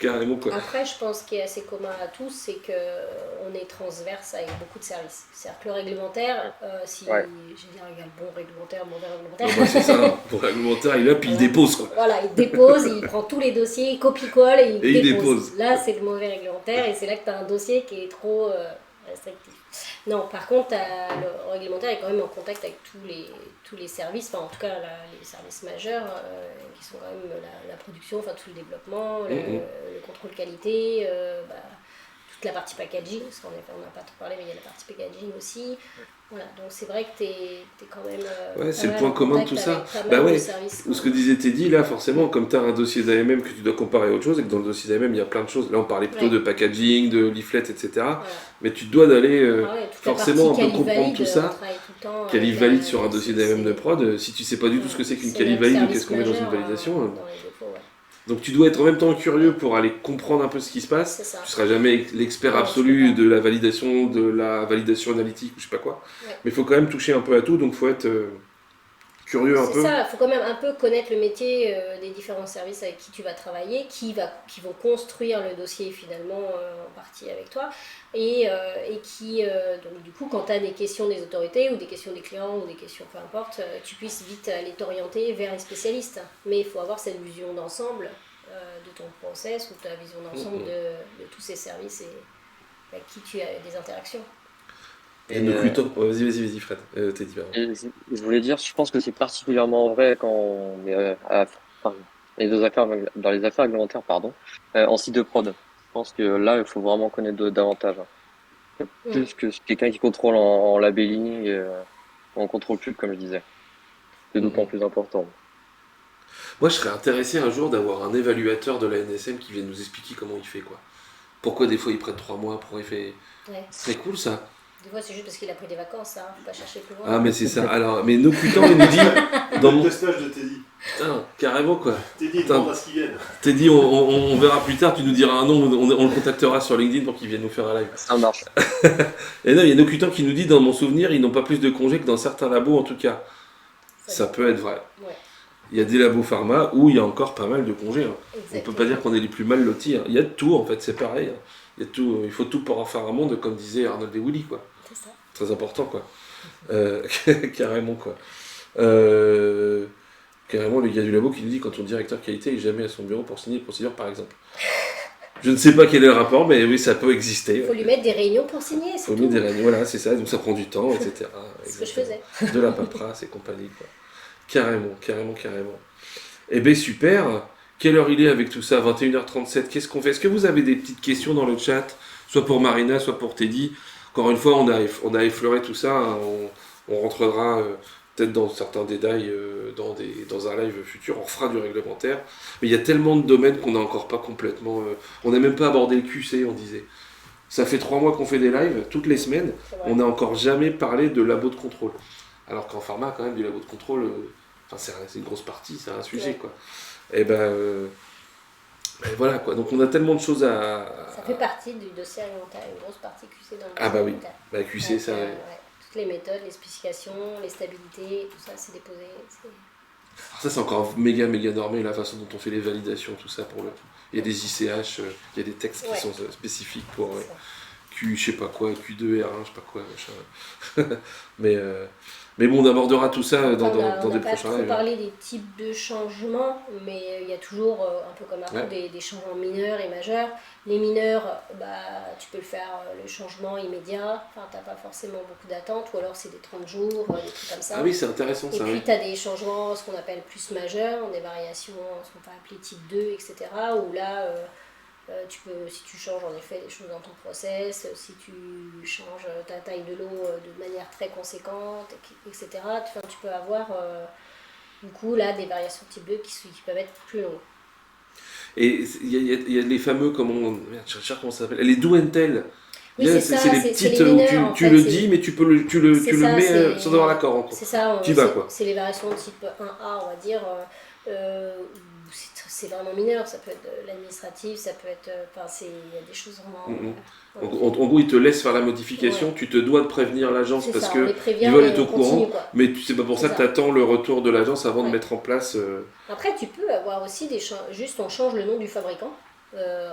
Carrément, quoi. Après, je pense qu'il est assez commun à tous, c'est qu'on est transverse avec beaucoup de services. C'est-à-dire que le réglementaire, si Ouais. j'ai dire égal bon réglementaire, mauvais Bon, bah, réglementaire, c'est ça, hein. Pour réglementaire, il est là, puis il voilà. dépose, quoi. Voilà, il dépose, il prend tous les dossiers, il copie-colle et Et il il dépose. dépose. Là, c'est le mauvais réglementaire et c'est là que tu as un dossier qui est trop restrictif. Non, par contre, le réglementaire est quand même en contact avec tous les services, enfin en tout cas les services majeurs qui sont quand même la production, enfin tout le développement, Mhm. le contrôle qualité, toute la partie packaging, parce qu'on n'a pas trop parlé, mais il y a la partie packaging aussi. Voilà, donc c'est vrai que tu es quand même Ouais, pas c'est le mal point en commun de contact tout ça. avec pas Bah mal de ouais, services. ou ce que disait Teddy, là, forcément, comme tu as un dossier d'AMM que tu dois comparer à autre chose, et que dans le dossier d'AMM, il y a plein de choses. Là, on parlait plutôt Ouais. de packaging, de leaflet, etc. Voilà. Mais tu te dois d'aller Ah ouais, toute forcément la un peu partie comprendre Calivalide, tout on ça. travaille tout le temps avec Qualif valide sur un dossier d'AMM de prod, si tu sais pas du tout ce que c'est qu'une c'est qualif notre valide ou qu'est-ce service qu'on met dans une majeur validation. dans les dépôts, ouais. Donc tu dois être en même temps curieux pour aller comprendre un peu ce qui se passe. C'est ça. Tu seras jamais l'expert Non, absolu tu peux de la validation analytique ou je sais pas quoi. Ouais. Mais il faut quand même toucher un peu à tout, donc faut être curieux un C'est peu. ça, il faut quand même un peu connaître le métier des différents services avec qui tu vas travailler, qui vont construire le dossier finalement en partie avec toi, et qui, donc du coup, quand tu as des questions des autorités ou des questions des clients ou des questions peu importe, tu puisses vite aller t'orienter vers les spécialistes. Mais il faut avoir cette vision d'ensemble de ton process ou ta vision d'ensemble de tous ces services et avec qui tu as des interactions. Et Et, nos cutons. Ouais, vas-y, Fred. T'es dit, pardon. et je voulais dire, je pense que c'est particulièrement vrai quand on est enfin, dans les affaires réglementaires, pardon, en site de prod. Je pense que là, il faut vraiment connaître davantage, hein. Mm. Plus que quelqu'un qui contrôle en labeling, ou en contrôle pub, comme je disais. C'est d'autant Mhm. plus important. Moi, je serais intéressé un jour d'avoir un évaluateur de la NSM qui vienne nous expliquer comment il fait, quoi. Pourquoi des fois il prête 3 mois, pourquoi il fait. Ouais. C'est cool ça. Des fois, c'est juste parce qu'il a pris des vacances, hein. Faut pas chercher plus loin. Ah, mais c'est ça. Alors, mais nos cutons, il nous dit. Dans mon. Le stage de Teddy. Putain, carrément quoi. Teddy, Putain. demande à ce qu'ils viennent. T'es dit, on verra plus tard, tu nous diras un nom, on le contactera sur LinkedIn pour qu'il vienne nous faire un live. Ça marche. Et non, il y a nos cutons qui nous dit, dans mon souvenir, ils n'ont pas plus de congés que dans certains labos en tout cas. Ça peut être vrai. Ouais, Il y a des labos pharma où il y a encore pas mal de congés. Hein. On exactement. peut pas dire qu'on est les plus mal lotis. Hein. Il y a de tout en fait, c'est pareil. Hein. Il y a de tout, il faut tout pour en faire un monde, comme disait Arnold et Willy, quoi. C'est ça. Très important, quoi. Carrément, quoi. Euh, Carrément, le gars du labo qui nous dit quand ton directeur qualité est jamais à son bureau pour signer une procédure, par exemple. Je ne sais pas quel est le rapport, mais oui, ça peut exister. Il faut lui mettre des réunions pour signer, c'est Faut tout. mettre des réunions, voilà, c'est ça, donc ça prend du temps, etc. C'est ce que je faisais. De la paperasse et compagnie, quoi. Carrément. Eh ben super. Quelle heure il est avec tout ça? 21h37. Qu'est-ce qu'on fait? Est-ce que vous avez des petites questions dans le chat? Soit pour Marina, soit pour Teddy. Encore une fois, on a effleuré tout ça. Hein. On rentrera peut-être dans certains détails dans un live futur. On refera du réglementaire. Mais il y a tellement de domaines qu'on n'a encore pas complètement... on n'a même pas abordé le QC, on disait. Ça fait 3 mois qu'on fait des lives, toutes les semaines. C'est vrai. On n'a encore jamais parlé de labo de contrôle. Alors qu'en pharma, quand même, du labo de contrôle, c'est une grosse partie, c'est un sujet, Ouais. quoi. Et ben voilà, quoi. Donc on a tellement de choses à... Ça fait partie du dossier alimentaire, une grosse partie QC dans le Ah dossier bah oui, alimentaire. bah QC, Donc, ça... ouais. Toutes les méthodes, les spécifications, les stabilités, tout ça, c'est déposé. Ça, c'est encore méga normé, la façon dont on fait les validations, tout ça, pour le... Il y a des ICH, il y a des textes qui Ouais. sont spécifiques pour C'est ça. Q, je sais pas quoi, Q2, R1, je sais pas quoi, machin. mais bon, on abordera tout ça dans On des n'a pas prochains trop lives. parlé des types de changements, mais il y a toujours, un peu comme avant, Ouais. des changements mineurs et majeurs. Les mineurs, tu peux le faire le changement immédiat, enfin, tu n'as pas forcément beaucoup d'attente, ou alors c'est des 30 jours, des trucs comme ça. Ah oui, c'est intéressant Et ça, puis oui. tu as des changements, ce qu'on appelle plus majeurs, des variations, ce qu'on peut appeler type 2, etc. Où là, si tu changes en effet des choses dans ton process, si tu changes ta taille de l'eau de manière très conséquente, etc., tu peux avoir du coup là des variations type 2 qui peuvent être plus longues. Et il y a les fameux, merde, je cherche comment ça s'appelle, les do and tell. Oui, Il y a- c'est ça, c'est les c'est petites les où mineurs, en tu fait, le c'est- dis, mais tu le c'est mets c'est- sans avoir l'accord encore. C'est ça, Tu y vas, quoi. c'est les variations de type 1A, on va dire. Où c'est vraiment mineur, ça peut être de l'administratif, ça peut être. Il y a des choses vraiment. Mhm. ouais. En gros, ils te laissent faire la modification, Ouais. tu te dois de prévenir l'agence C'est parce ça, que on les prévient ils veulent et être au on continue, courant, quoi. mais c'est pas pour ça C'est que ça. tu attends le retour de l'agence avant de Ouais. mettre en place. Après, tu peux avoir aussi juste on change le nom du fabricant.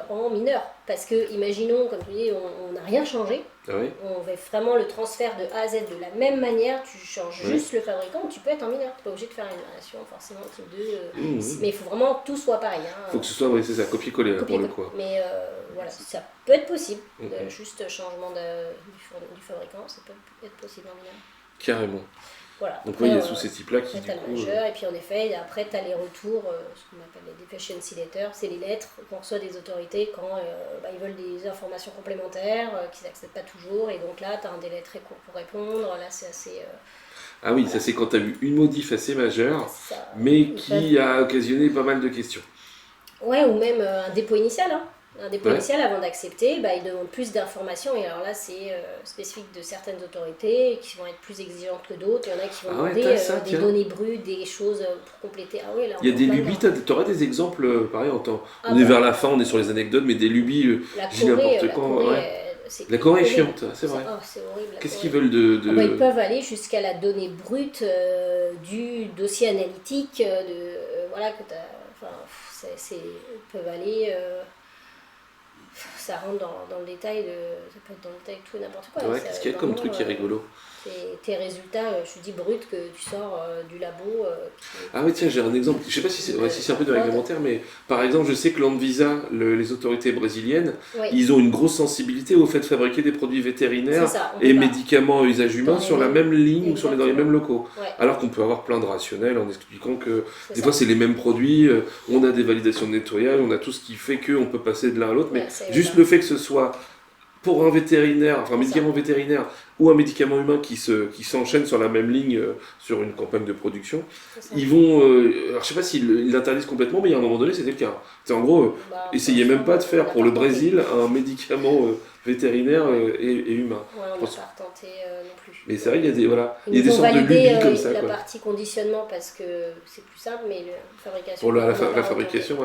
en mineur. Parce que, imaginons, comme tu dis, on n'a rien changé. Ah oui. On fait vraiment le transfert de A à Z de la même manière. Tu changes juste le fabricant, tu peux être en mineur. Tu n'es pas obligé de faire une variation forcément type 2. Mais il faut vraiment que tout soit pareil. Il faut que ce soit, oui, c'est ça, copier-coller là, pour le coup. Mais voilà, ça peut être possible. Juste changement du fabricant, ça peut être possible en mineur. Carrément. Voilà. Donc après, il y a tous ces types-là qui du coup... et puis en effet, après tu as les retours, ce qu'on appelle les deficiency letters, c'est les lettres qu'on reçoit des autorités quand ils veulent des informations complémentaires, qu'ils n'acceptent pas toujours, et donc là tu as un délai très court pour répondre, là c'est assez... Ah oui, ça c'est quand tu as eu une modif assez majeure, mais qui a occasionné pas mal de questions. Ouais, ou même un dépôt initial, hein. Un dépôt initial, avant d'accepter, ils demandent plus d'informations. Et alors là, c'est spécifique de certaines autorités qui vont être plus exigeantes que d'autres. Il y en a qui vont demander des données brutes, des choses pour compléter. Ah ouais, là, il y a des lubies, tu auras des exemples, pareil, on est vers la fin, on est sur les anecdotes, mais des lubies, j'ai n'importe quoi. La Corée est chiante, c'est vrai. C'est horrible. Qu'est-ce qu'ils veulent de... Ils peuvent aller jusqu'à la donnée brute du dossier analytique, voilà, que tu as... Enfin, ils peuvent aller... ça rentre dans le détail ça peut être dans le détail de tout et n'importe quoi. Ouais, qu'est-ce qu'il y a comme truc qui est rigolo? Tes résultats, je dis bruts que tu sors du labo. Ah oui, tiens, j'ai un exemple. Je sais pas si c'est un peu de réglementaire, mais par exemple, je sais que l'Anvisa, les autorités brésiliennes, ils ont une grosse sensibilité au fait de fabriquer des produits vétérinaires et médicaments à usage humain sur la même ligne ou dans les mêmes locaux. Ouais. Alors qu'on peut avoir plein de rationnels en expliquant que des fois c'est les mêmes produits, on a des validations de nettoyage, on a tout ce qui fait qu'on peut passer de l'un à l'autre, mais juste le fait que ce soit pour un vétérinaire, enfin un médicament vétérinaire ou un médicament humain qui s'enchaîne sur la même ligne sur une campagne de production, ils vont... alors je sais pas s'ils l'interdisent complètement, mais il y a un moment donné c'était le cas. C'est en gros, essayez même pas de faire pour le Brésil un médicament vétérinaire et humain. Ouais, on n'a pas retenté non plus. Mais c'est vrai qu'il y a des, il y a des sortes de lubies comme ça. La partie conditionnement parce que c'est plus simple, mais la fabrication... Pour la fabrication,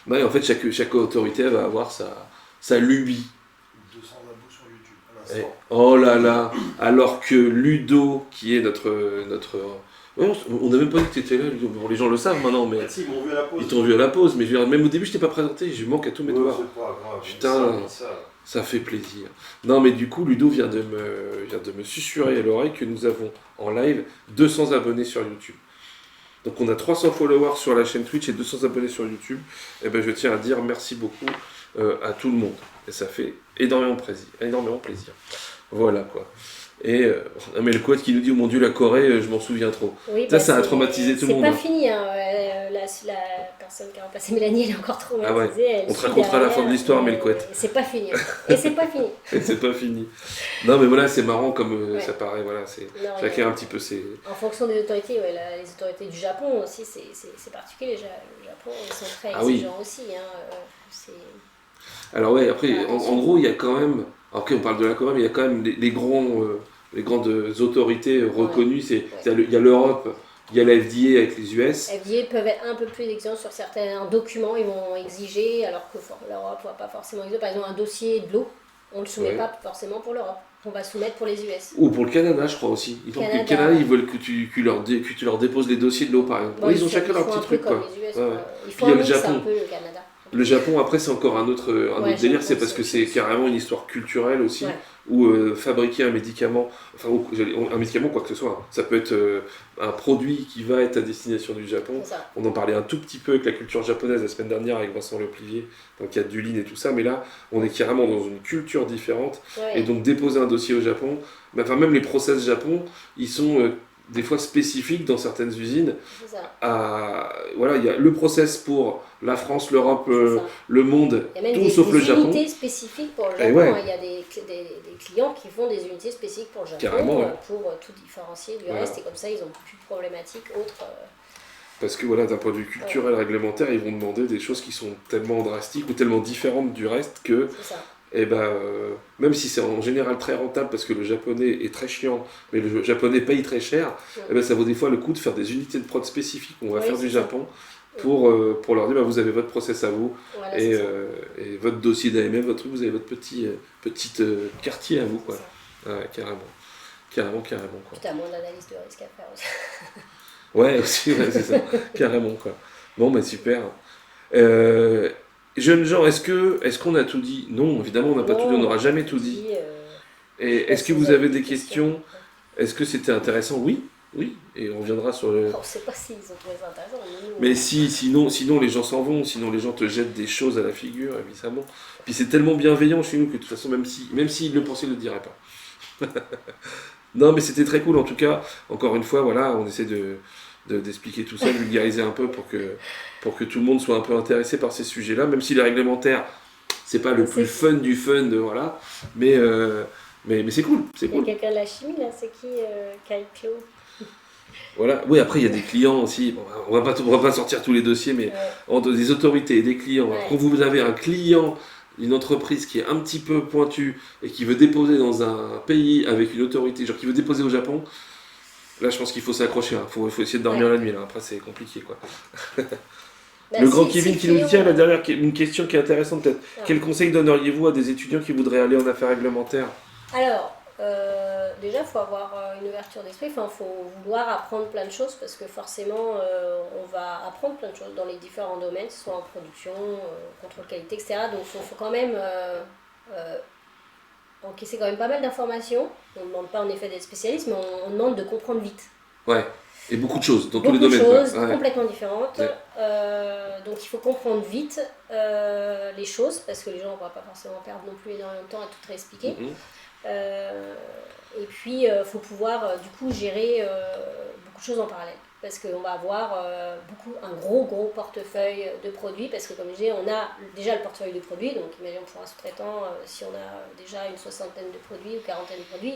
ouais. En fait, chaque autorité va avoir sa lubie. 200 abos sur YouTube. Oh là là. Alors que Ludo, qui est notre on n'a même pas dit que tu étais là, Ludo. Bon, les gens le savent maintenant, mais si, ils m'ont vu à la pause. Ils t'ont vu à la pause, mais même au début, je t'ai pas présenté, je manque à tous mes devoirs. C'est pas grave. Putain, ça fait plaisir. Non, mais du coup, Ludo vient de me susurrer à l'oreille que nous avons en live 200 abonnés sur YouTube. Donc on a 300 followers sur la chaîne Twitch et 200 abonnés sur YouTube. Et ben je tiens à dire merci beaucoup à tout le monde. Et ça fait énormément plaisir. Voilà quoi. Et mais le quad qui nous dit oh mon dieu la Corée, je m'en souviens trop. Oui, ça a traumatisé tout le monde. C'est pas fini, hein. La personne qui a remplacé Mélanie, elle est encore traumatisée. Ah ouais. On te racontera à la fin de l'histoire, mais le quad. C'est pas fini. Et c'est pas fini. Et c'est pas fini. Non mais voilà, c'est marrant comme ça paraît. Voilà, chacun un petit peu ses... En fonction des autorités, les autorités du Japon aussi, c'est particulier. Le Japon, ils sont très exigeants aussi. Hein. Alors ouais, après, en gros, il y a quand même... Ok, on parle de la Corée, mais il y a quand même les grandes autorités reconnues. Il y a l'Europe, il y a la FDA avec les US. FDA peuvent être un peu plus exigeants sur certains documents, ils vont exiger, alors que l'Europe ne va pas forcément exiger. Par exemple, un dossier de l'eau, on ne le soumet pas forcément pour l'Europe. On va soumettre pour les US. Ou pour le Canada, je crois aussi. Le Canada, ils veulent que tu leur déposes les dossiers de l'eau, par exemple. Ils ont chacun leur petit truc. Comme les US, il faut un mix un peu le Canada. Le Japon, après, c'est encore un autre délire, c'est parce que c'est carrément une histoire culturelle aussi, où fabriquer un médicament, un médicament, quoi que ce soit, ça peut être un produit qui va être à destination du Japon. On en parlait un tout petit peu avec la culture japonaise la semaine dernière avec Vincent Leplivier, dans le cadre du Lean et tout ça, mais là, on est carrément dans une culture différente, et donc déposer un dossier au Japon, même les process Japon, ils sont... des fois spécifiques dans certaines usines. Voilà, il y a le process pour la France, l'Europe, le monde, tout sauf le Japon. Il y a des unités spécifiques pour le Japon. Il y a des clients qui font des unités spécifiques pour le Japon. Carrément, pour tout différencier du reste. Et comme ça, ils n'ont plus de problématiques autres. Parce que voilà, d'un point de vue culturel, réglementaire, ils vont demander des choses qui sont tellement drastiques ou tellement différentes du reste que... Et même si c'est en général très rentable parce que le japonais est très chiant, mais le japonais paye très cher, ça vaut des fois le coup de faire des unités de prod spécifiques qu'on va faire du Japon pour leur dire vous avez votre process à vous et votre dossier d'AMF, votre truc, vous avez votre petit quartier à vous quoi. Carrément quoi. Puis t'as moins d'analyse de risque à faire aussi. Ouais aussi, c'est ça, carrément quoi. Bon super. Jeunes gens, est-ce qu'on a tout dit? Non, évidemment, on n'a pas tout dit, on Non, n'aura on a jamais tout tout dit. dit. Je Et sais pas est-ce que si vous vous avez avez des des questions. questions? Est-ce que c'était intéressant? Oui, oui. Et on reviendra sur le. On ne sait pas s'ils ont trouvé ça intéressant, mais nous, Mais si, sinon les gens s'en vont, sinon les gens te jettent des choses à la figure, évidemment. Puis c'est tellement bienveillant chez nous que de toute façon, même s'ils le pensaient, ils ne le diraient pas. Non, mais c'était très cool en tout cas. Encore une fois, voilà, on essaie d'expliquer tout ça, de vulgariser un peu pour que tout le monde soit un peu intéressé par ces sujets-là, même si les réglementaires, c'est pas le plus fun du fun, voilà. Mais c'est cool, c'est il y a cool. quelqu'un de la chimie là, c'est qui Kai Clo? Voilà. Oui, après, il y a des clients aussi. Bon, on va pas sortir tous les dossiers, mais Ouais. entre des autorités et des clients. Ouais. Quand vous avez un client, une entreprise qui est un petit peu pointue et qui veut déposer dans un pays avec une autorité, genre qui veut déposer au Japon, là, je pense qu'il faut s'accrocher. Faut essayer de dormir Ouais. la nuit. Là. Après, c'est compliqué, quoi. Bah, Le grand si Kevin le qui nous dit, client, tiens, la dernière, une question qui est intéressante peut-être. Ah. Quel conseil donneriez-vous à des étudiants qui voudraient aller en affaires réglementaires? Alors, déjà, il faut avoir une ouverture d'esprit, il faut vouloir apprendre plein de choses parce que forcément, on va apprendre plein de choses dans les différents domaines, que ce soit en production, contrôle qualité, etc. Donc, il faut quand même encaisser quand même pas mal d'informations. On ne demande pas en effet d'être spécialiste, mais on demande de comprendre vite. Ouais. Et beaucoup de choses dans tous Beaucoup les de domaines. quoi. choses Ouais. complètement différentes. Ouais. Donc il faut comprendre vite les choses parce que les gens ne vont pas forcément perdre non plus énormément de temps à tout réexpliquer. Mhm. Et puis il faut pouvoir du coup gérer beaucoup de choses en parallèle parce qu'on va avoir un gros portefeuille de produits parce que comme je disais on a déjà le portefeuille de produits donc imaginons pour un sous-traitant si on a déjà une soixantaine de produits ou quarantaine de produits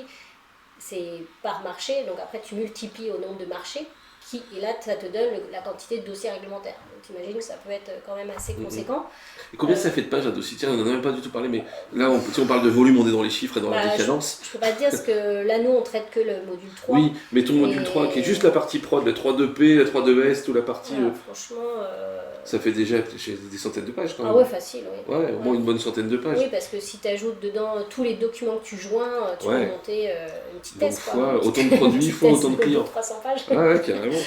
c'est par marché, donc après tu multiplies au nombre de marchés, et là ça te donne la quantité de dossiers réglementaires. Donc tu imagines que ça peut être quand même assez conséquent. Et combien ça fait de pages un dossier? Tiens, on n'en a même pas du tout parlé, mais là, si on parle de volume, on est dans les chiffres et dans la Bah, décadence. je peux pas te dire parce que là nous on traite que le module 3. Oui, mais ton module Et- 3, qui est juste la partie prod, la 3.2P, la 3.2S, toute la partie. Voilà, franchement. Ça fait déjà des centaines de pages quand même. Ah ouais, facile, oui. Ouais, au moins une bonne centaine de pages. Oui, parce que si tu ajoutes dedans tous les documents que tu joins, tu Ouais. peux monter une petite Donc, thèse. quoi. fois Une petite- autant de produits, une petite fois thèse autant de clients. 300 pages. Ouais, carrément.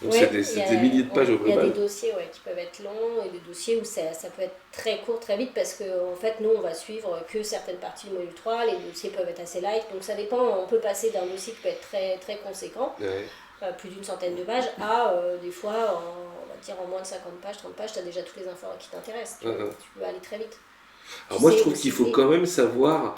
Donc Ouais, c'est il y a- des milliers de pages au Il y a des global. dossiers qui peuvent être longs et des dossiers où ça peut être très court, très vite parce qu'en fait, nous, on va suivre que certaines parties du module 3, les dossiers peuvent être assez light, donc ça dépend, on peut passer d'un dossier qui peut être très, très conséquent, Ouais. plus d'une centaine de pages, à des fois, on va dire en moins de 50 pages, 30 pages, tu as déjà tous les infos qui t'intéressent, tu peux aller très vite. Alors moi, je sais trouve où qu'il faut citer. quand même savoir,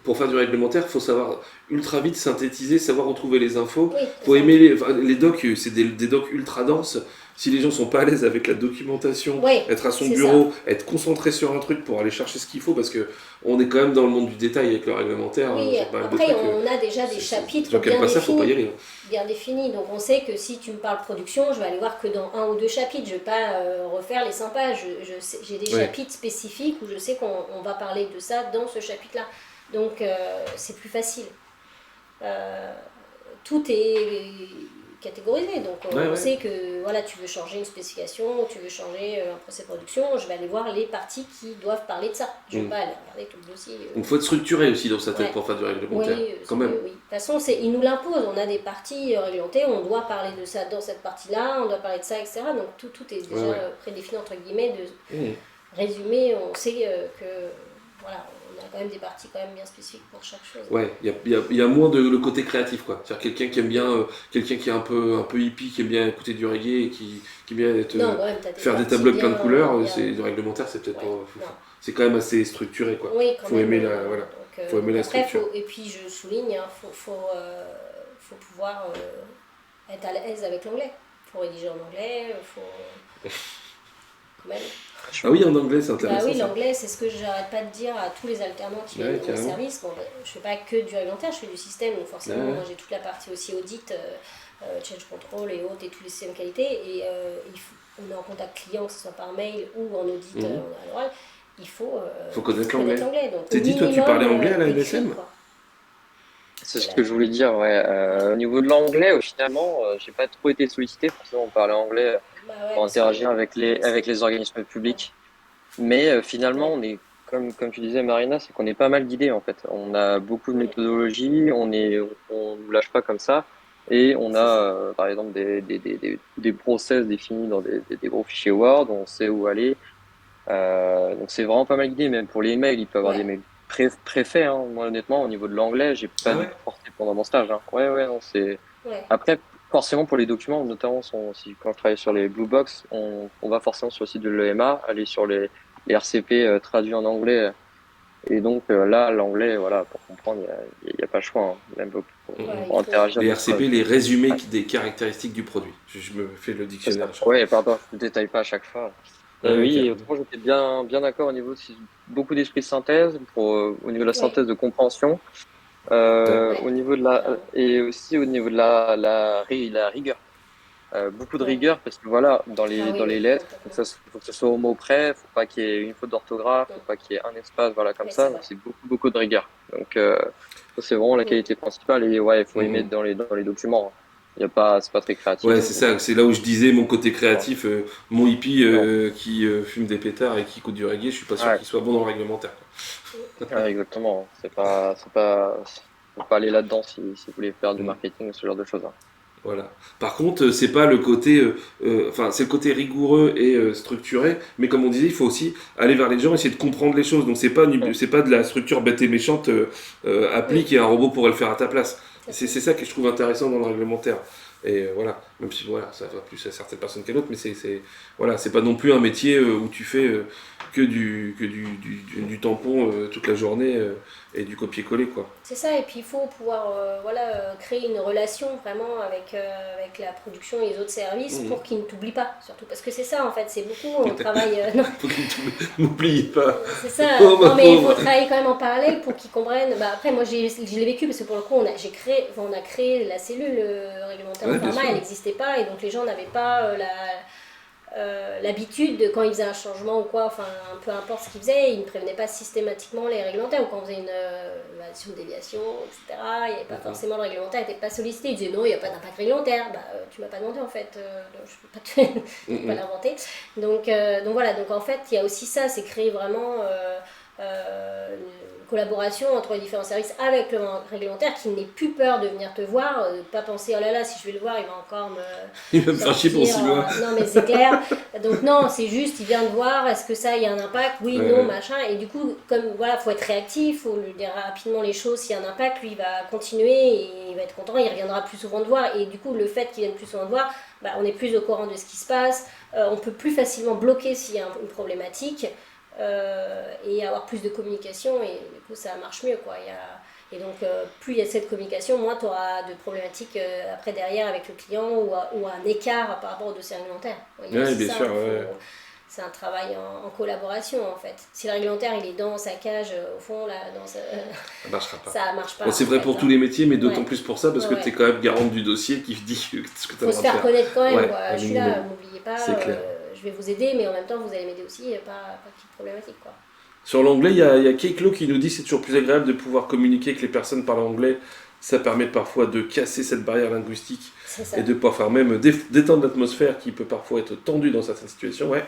pour faire du réglementaire, il faut savoir ultra vite synthétiser, savoir où trouver les infos. Oui, Faut aimer les docs, c'est des docs ultra denses. Si les gens sont pas à l'aise avec la documentation, Oui, être à son c'est bureau, être concentré sur un truc pour aller chercher ce qu'il faut, parce que on est quand même dans le monde du détail avec le réglementaire. Oui, sur pas mal de après, trucs, on a déjà des les chapitres gens qui aiment bien pas ça, faut pas y définis. aller. Bien défini. Donc on sait que si tu me parles production, je vais aller voir que dans un ou deux chapitres. Je ne vais pas refaire les 100 pages. J'ai des Ouais. chapitres spécifiques où je sais qu'on va parler de ça dans ce chapitre-là. Donc c'est plus facile. Tout est catégorisé. Donc on sait que voilà, tu veux changer une spécification, tu veux changer un procès de production, je vais aller voir les parties qui doivent parler de ça. Je ne vais pas aller regarder tout le dossier. Donc faut être structuré aussi dans sa tête Ouais. pour faire du réglementaire. Oui, quand même. oui. De toute façon, ils nous l'imposent. On a des parties réglementées, on doit parler de ça dans cette partie-là, on doit parler de ça, etc. Donc tout est déjà Ouais. prédéfini, entre guillemets, de Mmh. résumé. On sait que voilà, on a quand même des parties quand même bien spécifiques pour chaque chose. Ouais, il y a moins de le côté créatif, quoi. C'est-à-dire quelqu'un qui aime bien, quelqu'un qui est un peu hippie, qui aime bien écouter du reggae et qui aime bien Non, quand même, t'as faire des parties tableaux de plein de bien- couleurs, bien- c'est du réglementaire, c'est peut-être Ouais, pas. non. C'est quand même assez structuré, quoi. Oui, quand Faut même. aimer la- voilà. Donc, Faut aimer la après, structure. et puis je souligne, faut pouvoir être à l'aise avec l'anglais. Faut rédiger en anglais, faut quand même. Ah oui, en anglais, c'est Bah intéressant. oui, ça. l'anglais, c'est ce que j'arrête pas de dire à tous les alternants qui Ouais, viennent dans mon carrément. service. Bon, bah, je fais pas que du réglementaire, je fais du système, donc forcément, Ouais. moi j'ai toute la partie aussi audit, change control et autres, et tous les systèmes qualité. Et on est en contact client, que ce soit par mail ou en audit Mhm. à l'oral. Il faut connaître l'anglais. Donc, T'es au dit, toi, tu minimum, parlais anglais à la écrit, NSM? quoi. C'est ce que je voulais dire, ouais. Au niveau de l'anglais, finalement, j'ai pas trop été sollicité. Forcément, on parlait anglais Bah ouais, pour parce que- interagir avec les organismes publics. Mais finalement, on est, comme tu disais, Marina, c'est qu'on est pas mal guidé en fait. On a beaucoup de méthodologie, on nous lâche pas comme ça. Et on a, par exemple, des process définis dans des gros fichiers Word, on sait où aller. Donc c'est vraiment pas mal guidé, même pour les mails, il peut y avoir des Ouais, mails préfaits, hein. Moi honnêtement, au niveau de l'anglais, j'ai pas Ah du ouais? tout porté pendant mon stage, hein. Ouais, ouais, non, c'est... ouais, Après, forcément pour les documents, notamment si, quand je travaille sur les Blue Box, on va forcément sur le site de l'EMA, aller sur les RCP traduits en anglais. Et donc là, l'anglais, voilà, pour comprendre, il y a pas le choix, hein. Même ouais, il pour faut. interagir, Les des fois, RCP, les résumés ouais, des caractéristiques du produit. Je me fais le c'est dictionnaire ça. à chaque fois. Ouais, pardon, je ne détaille pas à chaque fois. Et Ouais, oui, et carrément. autrement, j'étais bien d'accord au niveau de beaucoup d'esprit de synthèse, au niveau de la Ouais, synthèse de compréhension, D'accord. ouais, au niveau de carrément. et aussi au niveau de la rigueur. Beaucoup de Ouais. rigueur parce que voilà, Ah dans oui, les oui, lettres, complètement. faut que ce soit au mot près, faut pas qu'il y ait une faute d'orthographe, Mm. faut pas qu'il y ait un espace, voilà, comme Ouais, c'est ça. Donc vrai. c'est beaucoup de rigueur. Donc ça, c'est vraiment la Mm. qualité principale et ouais, il faut y mettre Mhm. dans les documents, hein. Il y a pas, c'est pas très créatif, Ouais, c'est c'est ça. beaucoup. C'est là où je disais mon côté Non, créatif, mon hippie non. qui fume des pétards et qui écoute du reggae, je suis pas sûr Ouais, qu'il soit bon dans le réglementaire, quoi. ouais, exactement. Faut pas aller là-dedans si vous voulez faire du Mhm. marketing ou ce genre de choses, hein. Voilà. Par contre, c'est pas le côté, enfin, c'est le côté rigoureux et structuré, mais comme on disait, il faut aussi aller vers les gens, essayer de comprendre les choses. Donc Mm. c'est pas de la structure bête et méchante Mm. applique et un robot pourrait le faire à ta place. Tout à C'est fait. ça que je trouve intéressant dans le réglementaire. Et voilà, même si voilà, ça va plus à certaines personnes qu'à d'autres, mais voilà, c'est pas non plus un métier où tu fais du tampon toute la journée et du copier-coller, quoi. C'est ça, et puis il faut pouvoir voilà, créer une relation vraiment avec la production et les autres services Mhm. pour qu'ils ne t'oublient pas, surtout. Parce que c'est ça, en fait, c'est beaucoup, on travaille. Non, Faut que n'oubliez pas. c'est ça, Oh ma non mais il faut pauvre. travailler quand même en parallèle pour qu'ils comprennent. Bah, après, moi je l'ai vécu parce que pour le coup, on a créé la cellule réglementaire en Ouais, bien pharma, sûr. elle n'existait pas, et donc les gens n'avaient pas l'habitude de quand ils faisaient un changement ou quoi, enfin peu importe ce qu'ils faisaient, ils ne prévenaient pas systématiquement les réglementaires, ou quand on faisait une action de déviation, etc. Il n'y avait pas Mhm. forcément le réglementaire, n'était pas sollicité, ils disaient non, il n'y a pas d'impact réglementaire, bah tu m'as pas demandé en fait, donc je peux pas Mhm. l'inventer. Donc voilà, donc en fait il y a aussi ça, c'est créer vraiment une collaboration entre les différents services avec le réglementaire qui n'ait plus peur de venir te voir, de pas penser oh là là si je vais le voir il va encore me Il va me faire chier pour sortir. 6 mois. Non, mais c'est clair. Donc, non, c'est juste, il vient de voir, est-ce que ça, il y a un impact? Oui, Ouais, non, ouais. machin. Et du coup, comme voilà, faut être réactif, faut lui dire rapidement les choses. S'il y a un impact, lui, il va continuer et il va être content, il reviendra plus souvent te voir. Et du coup, le fait qu'il vienne plus souvent te voir, bah, on est plus au courant de ce qui se passe. On peut plus facilement bloquer s'il y a une problématique et avoir plus de communication. Et du coup, ça marche mieux, quoi. Et donc, plus il y a cette communication, moins tu auras de problématiques après derrière avec le client ou un écart par rapport au dossier réglementaire. Il y a Ouais, aussi bien ça, sûr, ouais. c'est un travail en collaboration en fait. Si le réglementaire il est dans sa cage, au fond, là, Ça marchera pas. ça marche pas Bon, c'est en vrai fait, pour tous hein. les métiers, mais d'autant Ouais, plus pour ça, parce ouais, que tu es ouais. quand même garante du dossier qui dit ce que tu as le Faut se droit de faire faire. connaître quand même, Ouais, quoi. un Je suis là, minimum. m'oubliez pas, C'est clair. je vais vous aider, mais en même temps vous allez m'aider aussi, pas qu'il y ait de problématique, quoi. Sur l'anglais, il y a Keiklo qui nous dit c'est toujours plus agréable de pouvoir communiquer avec les personnes parlant anglais. Ça permet parfois de casser cette barrière linguistique C'est ça. et de pouvoir faire même détendre l'atmosphère qui peut parfois être tendue dans certaines situations. Ouais.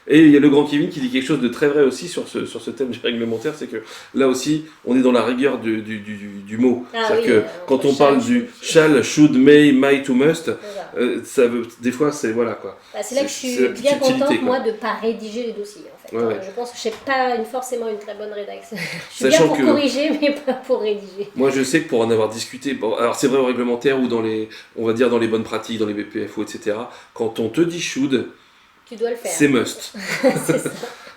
Et il y a le grand Kevin qui dit quelque chose de très vrai aussi sur sur ce thème du réglementaire, c'est que là aussi, on est dans la rigueur du mot. Ah C'est-à-dire oui, que quand entre on parle chaque du chose. shall, should, may, might ou must, Voilà. ça veut, des fois, c'est voilà quoi. Bah, c'est là que je C'est suis la petite bien subtilité, contente, quoi. moi, de ne pas rédiger les dossiers, en fait. Ouais, ouais. Je pense que je n'ai pas forcément une très bonne rédaction. Je suis Sachant bien pour que corriger, mais pas pour rédiger. moi, je sais que pour en avoir discuté, bon, alors c'est vrai au réglementaire ou dans les, on va dire dans les bonnes pratiques, dans les BPFO, etc. Quand on te dit should, Tu dois le faire. c'est must. C'est ça.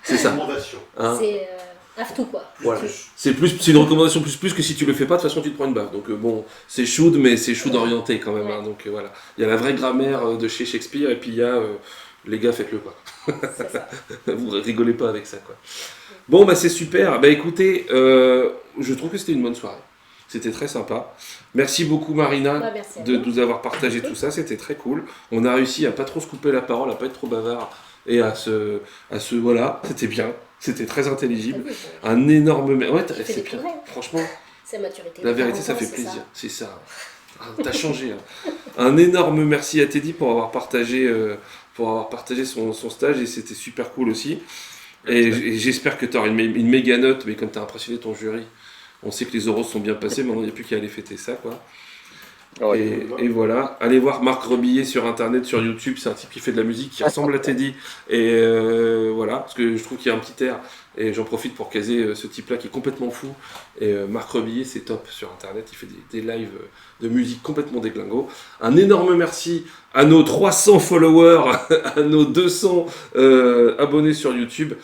C'est ça. Recommandation. Hein. C'est have to, quoi. Voilà. Plus. C'est une recommandation plus que si tu le fais pas, de toute façon tu te prends une baffe. Donc bon, c'est should, mais c'est should Ouais. orienté quand même. Ouais. Hein, donc voilà. Il y a la vraie grammaire de chez Shakespeare et puis il y a les gars, faites-le quoi. C'est ça. Vous rigolez pas avec ça quoi. Bon bah c'est super. Bah écoutez, je trouve que c'était une bonne soirée. C'était très sympa. Merci beaucoup Marina Bah, merci à de toi. nous avoir partagé tout ça. C'était très cool. On a réussi à pas trop se couper la parole, à pas être trop bavard et à se voilà. C'était bien. C'était très intelligible. Un énorme. Ouais, Tu fais c'est des bien. progrès. Franchement, C'est maturité. la de vérité, 40 ça ans, fait c'est plaisir. C'est ça. Ah, t'as changé. Hein. Un énorme merci à Teddy pour avoir partagé son stage et c'était super cool aussi. Et j'espère que tu auras une méga note, mais comme tu as impressionné ton jury, on sait que les oraux sont bien passés, maintenant il n'y a plus qu'à aller fêter ça. Quoi. Ouais. Et voilà, allez voir Marc Rebillet sur internet, sur YouTube, c'est un type qui fait de la musique qui ressemble à Teddy. Et voilà, parce que je trouve qu'il y a un petit air. Et j'en profite pour caser ce type-là qui est complètement fou. Et Marc Rebillet, c'est top sur internet, il fait des lives de musique complètement déglingos. Un énorme merci à nos 300 followers, à nos 200 abonnés sur YouTube.